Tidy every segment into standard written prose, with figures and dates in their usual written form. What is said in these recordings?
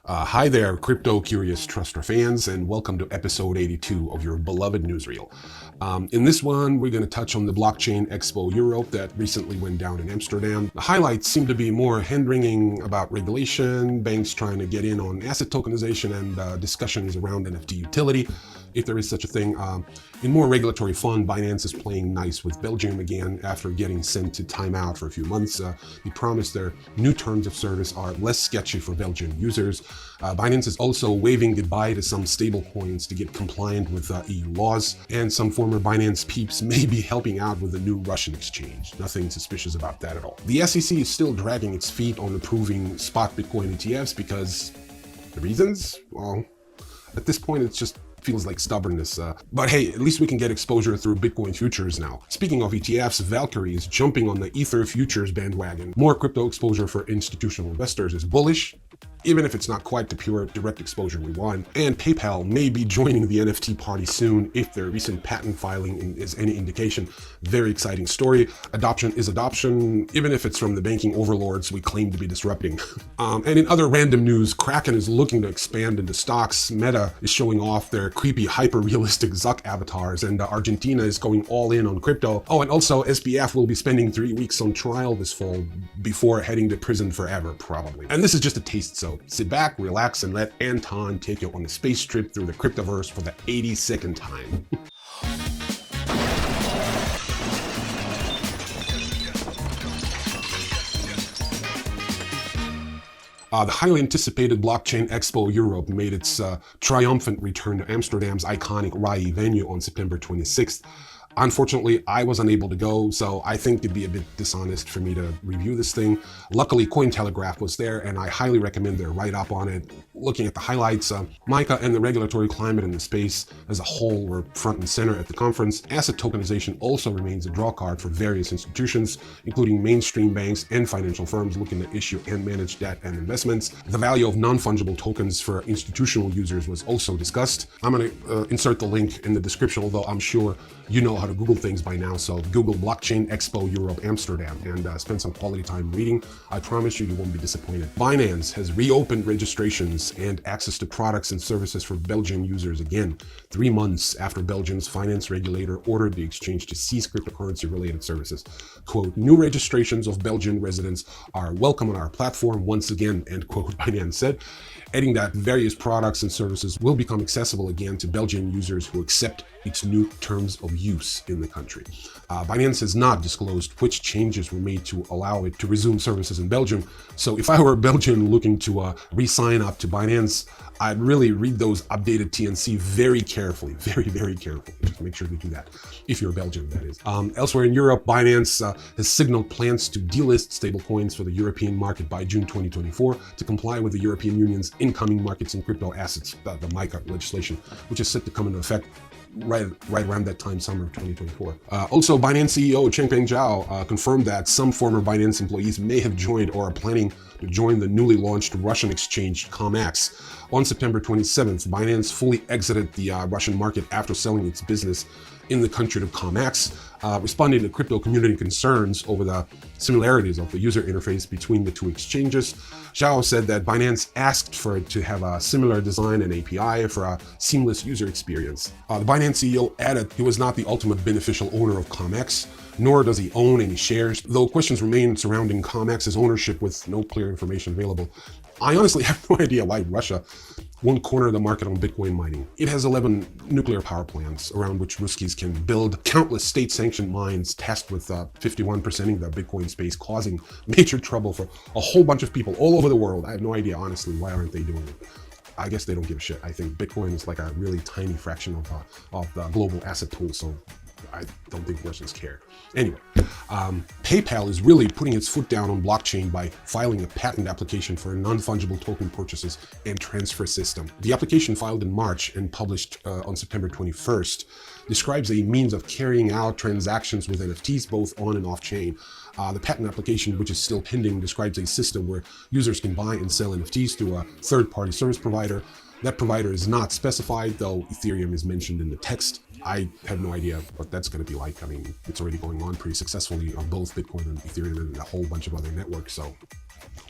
Hi there, crypto curious TRASTRA fans, and welcome to episode 82 of your beloved Newsreel. In this one, we're going to touch on the Blockchain Expo Europe that recently went down in Amsterdam. The highlights seem to be more hand-wringing about regulation, banks trying to get in on asset tokenization, and discussions around NFT utility, if there is such a thing. In more regulatory fun, Binance is playing nice with Belgium again after getting sent to timeout for a few months. They promised their new terms of service are less sketchy for Belgian users. Binance is also waving goodbye to some stablecoins to get compliant with EU laws, and some former Binance peeps may be helping out with the new Russian exchange. Nothing suspicious about that at all. The SEC is still dragging its feet on approving spot Bitcoin ETFs because the reasons? Well, at this point, it's just feels like stubbornness. But hey, at least we can get exposure through Bitcoin futures now. Speaking of ETFs, Valkyrie is jumping on the Ether futures bandwagon. More crypto exposure for institutional investors is bullish, even if it's not quite the pure direct exposure we want. And PayPal may be joining the NFT party soon if their recent patent filing is any indication. Very exciting story. Adoption is adoption, even if it's from the banking overlords we claim to be disrupting. And in other random news, Kraken is looking to expand into stocks. Meta is showing off their creepy, hyper-realistic Zuck avatars, and Argentina is going all in on crypto. Oh, and also SBF will be spending 3 weeks on trial this fall before heading to prison forever, probably. And this is just a taste, so sit back, relax, and let Anton take you on a space trip through the cryptoverse for the 82nd time. The highly anticipated Blockchain Expo Europe made its triumphant return to Amsterdam's iconic RAI venue on September 26th. Unfortunately, I was unable to go, so I think it'd be a bit dishonest for me to review this thing. Luckily, Cointelegraph was there, and I highly recommend their write-up on it. Looking at the highlights, MiCA and the regulatory climate in the space as a whole were front and center at the conference. Asset tokenization also remains a drawcard for various institutions, including mainstream banks and financial firms looking to issue and manage debt and investments. The value of non-fungible tokens for institutional users was also discussed. I'm going to insert the link in the description, although I'm sure you know how to Google things by now, so Google Blockchain Expo Europe Amsterdam and spend some quality time reading. I promise you won't be disappointed. Binance has reopened registrations and access to products and services for Belgian users again, 3 months after Belgium's finance regulator ordered the exchange to cease cryptocurrency-related services. Quote, new registrations of Belgian residents are welcome on our platform once again, end quote, Binance said, adding that various products and services will become accessible again to Belgian users who accept its new terms of use in the country. Binance has not disclosed which changes were made to allow it to resume services in Belgium. So if I were a Belgian looking to re-sign up to Binance, I'd really read those updated TNC very carefully, very carefully. Just make sure to do that, if you're Belgian, that is. Elsewhere in Europe, Binance has signaled plans to delist stablecoins for the European market by June 2024 to comply with the European Union's incoming markets in crypto assets, the MiCA legislation, which is set to come into effect right around that time, summer of 2024. Also, Binance CEO Changpeng Zhao confirmed that some former Binance employees may have joined or are planning to join the newly launched Russian exchange COMEX. On September 27th, Binance fully exited the Russian market after selling its business in the country to COMEX, responding to crypto community concerns over the similarities of the user interface between the two exchanges. Zhao said that Binance asked for it to have a similar design and API for a seamless user experience. The Binance CEO added he was not the ultimate beneficial owner of COMEX, nor does he own any shares, though questions remain surrounding COMEX's ownership with no clear information available. I honestly have no idea why Russia won't corner the market on Bitcoin mining. It has 11 nuclear power plants around which Ruskies can build countless state-sanctioned mines tasked with 51%ing the Bitcoin space, causing major trouble for a whole bunch of people all over the world. I have no idea, honestly, why aren't they doing it? I guess they don't give a shit. I think Bitcoin is like a really tiny fraction of the global asset pool, so I don't think Russians care. Anyway, PayPal is really putting its foot down on blockchain by filing a patent application for a non-fungible token purchases and transfer system. The application, filed in March and published on September 21st, describes a means of carrying out transactions with NFTs both on and off chain. The patent application, which is still pending, describes a system where users can buy and sell NFTs to a third-party service provider. That provider is not specified, though Ethereum is mentioned in the text. I have no idea what that's going to be like. I mean, it's already going on pretty successfully on both Bitcoin and Ethereum and a whole bunch of other networks, so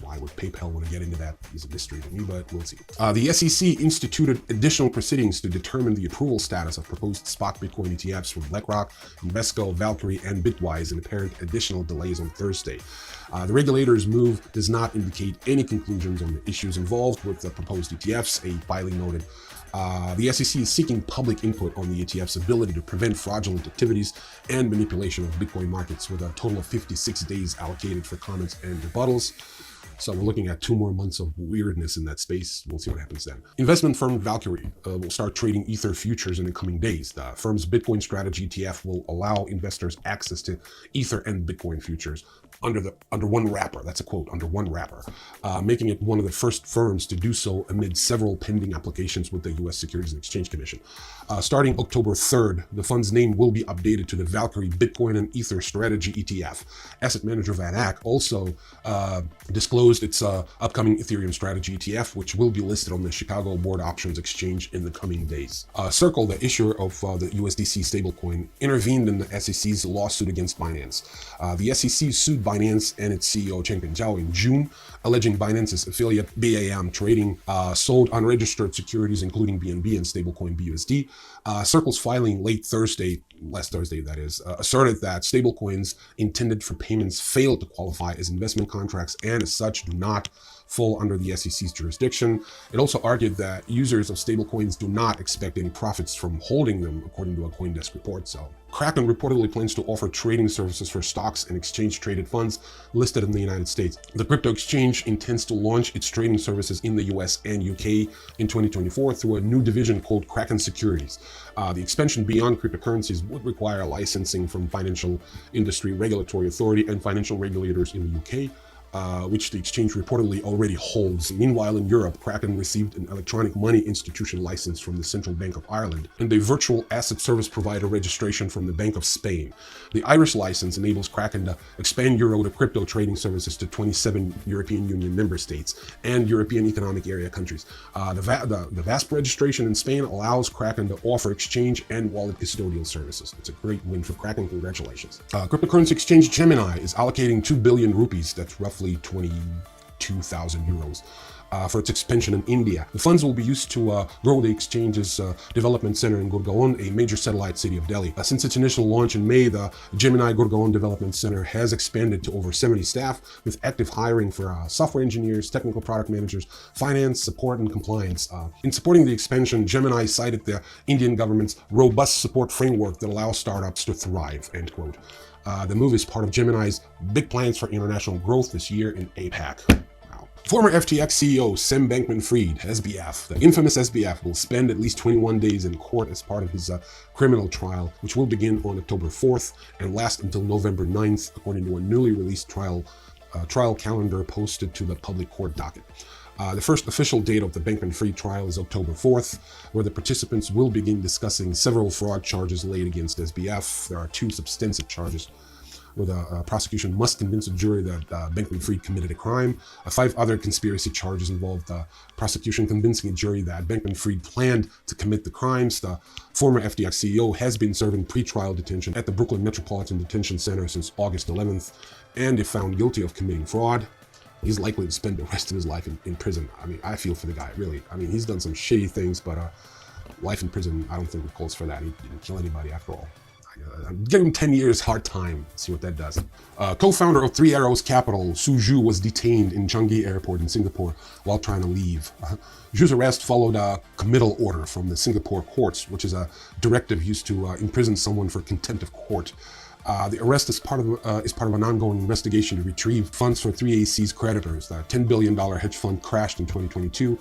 Why would PayPal want to get into that is a mystery to me, but we'll see. The SEC instituted additional proceedings to determine the approval status of proposed spot Bitcoin ETFs from BlackRock, Invesco, Valkyrie, and Bitwise, and apparent additional delays on Thursday. The regulator's move does not indicate any conclusions on the issues involved with the proposed ETFs, a filing noted. The SEC is seeking public input on the ETF's ability to prevent fraudulent activities and manipulation of Bitcoin markets, with a total of 56 days allocated for comments and rebuttals. So we're looking at 2 more months of weirdness in that space. We'll see what happens then. Investment firm Valkyrie will start trading Ether futures in the coming days. The firm's Bitcoin strategy ETF will allow investors access to Ether and Bitcoin futures under one wrapper. That's a quote, under one wrapper, making it one of the first firms to do so amid several pending applications with the U.S. Securities and Exchange Commission. Starting October 3rd, the fund's name will be updated to the Valkyrie Bitcoin and Ether Strategy ETF. Asset manager VanAck also disclosed its upcoming Ethereum Strategy ETF, which will be listed on the Chicago Board Options Exchange in the coming days. Circle, the issuer of the USDC stablecoin, intervened in the SEC's lawsuit against Binance. The SEC sued Binance and its CEO Changpeng Zhao in June, alleging Binance's affiliate BAM Trading sold unregistered securities, including BNB and stablecoin BUSD. Circle's filing last Thursday that is, asserted that stablecoins intended for payments failed to qualify as investment contracts and as such do not fall under the SEC's jurisdiction. It also argued that users of stablecoins do not expect any profits from holding them, according to a CoinDesk report. So Kraken reportedly plans to offer trading services for stocks and exchange-traded funds listed in the United States. The crypto exchange intends to launch its trading services in the US and UK in 2024 through a new division called Kraken Securities. The expansion beyond cryptocurrencies would require licensing from Financial Industry Regulatory Authority and financial regulators in the UK, which the exchange reportedly already holds. Meanwhile, in Europe, Kraken received an electronic money institution license from the Central Bank of Ireland and a virtual asset service provider registration from the Bank of Spain. The Irish license enables Kraken to expand euro to crypto trading services to 27 European Union member states and European Economic Area countries. The VASP registration in Spain allows Kraken to offer exchange and wallet custodial services. It's a great win for Kraken. Congratulations. Cryptocurrency exchange Gemini is allocating 2 billion rupees, that's roughly 22,000 euros, for its expansion in India. The funds will be used to grow the exchange's development center in Gurgaon, a major satellite city of Delhi. Since its initial launch in May, the Gemini Gurgaon Development Center has expanded to over 70 staff, with active hiring for software engineers, technical product managers, finance, support, and compliance. In supporting the expansion, Gemini cited the Indian government's robust support framework that allows startups to thrive, end quote. The move is part of Gemini's big plans for international growth this year in APAC. Wow. Former FTX CEO Sam Bankman-Fried, SBF, the infamous SBF, will spend at least 21 days in court as part of his criminal trial, which will begin on October 4th and last until November 9th, according to a newly released trial calendar posted to the public court docket. The first official date of the Bankman-Fried trial is October 4th, where the participants will begin discussing several fraud charges laid against SBF. There are 2 substantive charges where the prosecution must convince a jury that Bankman-Fried committed a crime. 5 other conspiracy charges involved the prosecution convincing a jury that Bankman-Fried planned to commit the crimes. The former FTX CEO has been serving pretrial detention at the Brooklyn Metropolitan Detention Center since August 11th, and if found guilty of committing fraud, he's likely to spend the rest of his life in prison. I mean, I feel for the guy, really. I mean, he's done some shitty things, but life in prison, I don't think it calls for that. He didn't kill anybody after all. Give him 10 years hard time, see what that does. Co-founder of Three Arrows Capital, Su Zhu, was detained in Changi Airport in Singapore while trying to leave. Zhu's arrest followed a committal order from the Singapore courts, which is a directive used to imprison someone for contempt of court. The arrest is part of an ongoing investigation to retrieve funds for 3AC's creditors. The $10 billion hedge fund crashed in 2022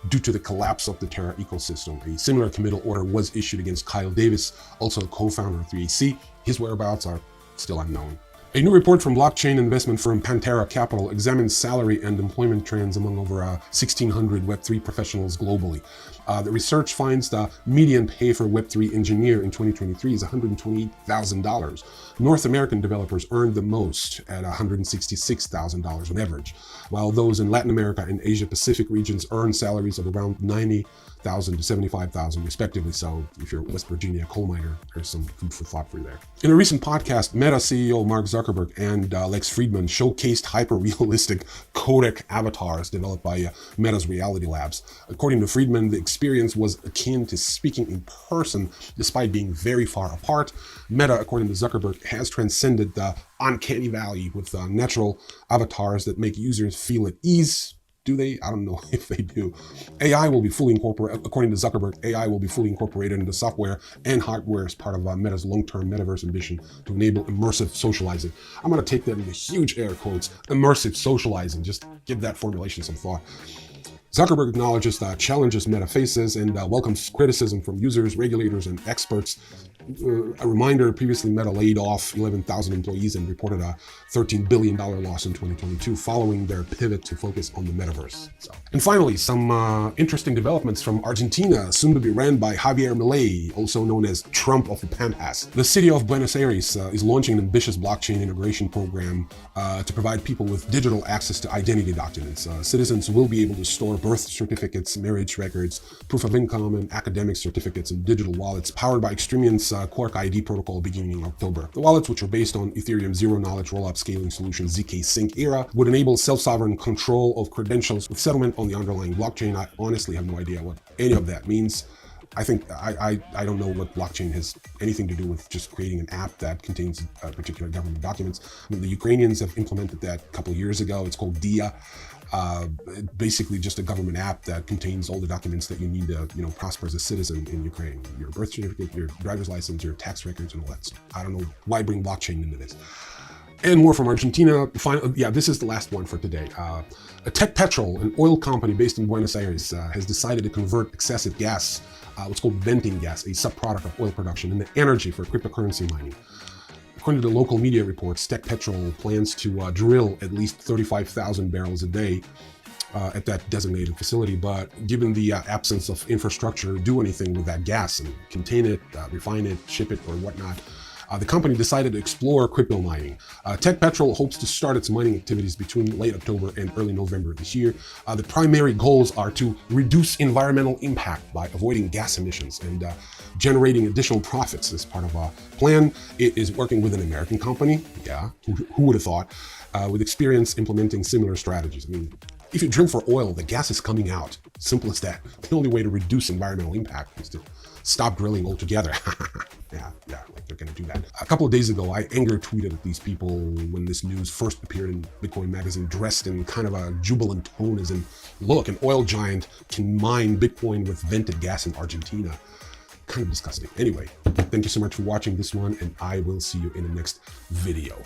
due to the collapse of the Terra ecosystem. A similar committal order was issued against Kyle Davis, also a co-founder of 3AC. His whereabouts are still unknown. A new report from blockchain investment firm Pantera Capital examines salary and employment trends among over 1,600 Web3 professionals globally. The research finds the median pay for a Web3 engineer in 2023 is $128,000. North American developers earned the most at $166,000 on average, while those in Latin America and Asia Pacific regions earn salaries of around $90,000 to $75,000 respectively. So if you're a West Virginia coal miner, there's some food for thought for you there. In a recent podcast, Meta CEO Mark Zuckerberg Zuckerberg and Lex Friedman showcased hyper-realistic codec avatars developed by Meta's Reality Labs. According to Friedman, the experience was akin to speaking in person despite being very far apart. Meta, according to Zuckerberg, has transcended the uncanny valley with natural avatars that make users feel at ease. Do they? I don't know if they do. AI will be fully incorporated, according to Zuckerberg, AI will be fully incorporated into software and hardware as part of Meta's long-term metaverse ambition to enable immersive socializing. I'm going to take that into huge air quotes, immersive socializing. Just give that formulation some thought. Zuckerberg acknowledges the challenges Meta faces and welcomes criticism from users, regulators, and experts. A reminder, previously Meta laid off 11,000 employees and reported a $13 billion loss in 2022 following their pivot to focus on the metaverse. And finally, some interesting developments from Argentina, soon to be ran by Javier Milei, also known as Trump of the Pampas. The city of Buenos Aires is launching an ambitious blockchain integration program to provide people with digital access to identity documents. Citizens will be able to store birth certificates, marriage records, proof of income, and academic certificates in digital wallets powered by Extremian's Quark ID protocol beginning in October. The wallets, which are based on Ethereum zero-knowledge rollup scaling solution ZK Sync Era, would enable self-sovereign control of credentials with settlement on the underlying blockchain. I honestly have no idea what any of that means. I think I don't know what blockchain has anything to do with just creating an app that contains particular government documents. I mean, the Ukrainians have implemented that a couple of years ago. It's called DIA. Basically just a government app that contains all the documents that you need to, prosper as a citizen in Ukraine. Your birth certificate, your driver's license, your tax records, and all that stuff. I don't know why bring blockchain into this. And more from Argentina. This is the last one for today. Tech Petrol, an oil company based in Buenos Aires, has decided to convert excessive gas, what's called venting gas, a subproduct of oil production, into energy for cryptocurrency mining. According to local media reports, Tech Petrol plans to drill at least 35,000 barrels a day at that designated facility, but given the absence of infrastructure to do anything with that gas and contain it, refine it, ship it, or whatnot, the company decided to explore crypto mining. Tech Petrol hopes to start its mining activities between late October and early November this year. The primary goals are to reduce environmental impact by avoiding gas emissions and generating additional profits as part of a plan. It is working with an American company, who would have thought, with experience implementing similar strategies. I mean, if you drill for oil, the gas is coming out. Simple as that. The only way to reduce environmental impact is to stop drilling altogether. Like they're gonna do that. A couple of days ago, I anger tweeted at these people when this news first appeared in Bitcoin magazine, dressed in kind of a jubilant tone as in, look, an oil giant can mine Bitcoin with vented gas in Argentina. Kind of disgusting. Anyway, thank you so much for watching this one, and I will see you in the next video.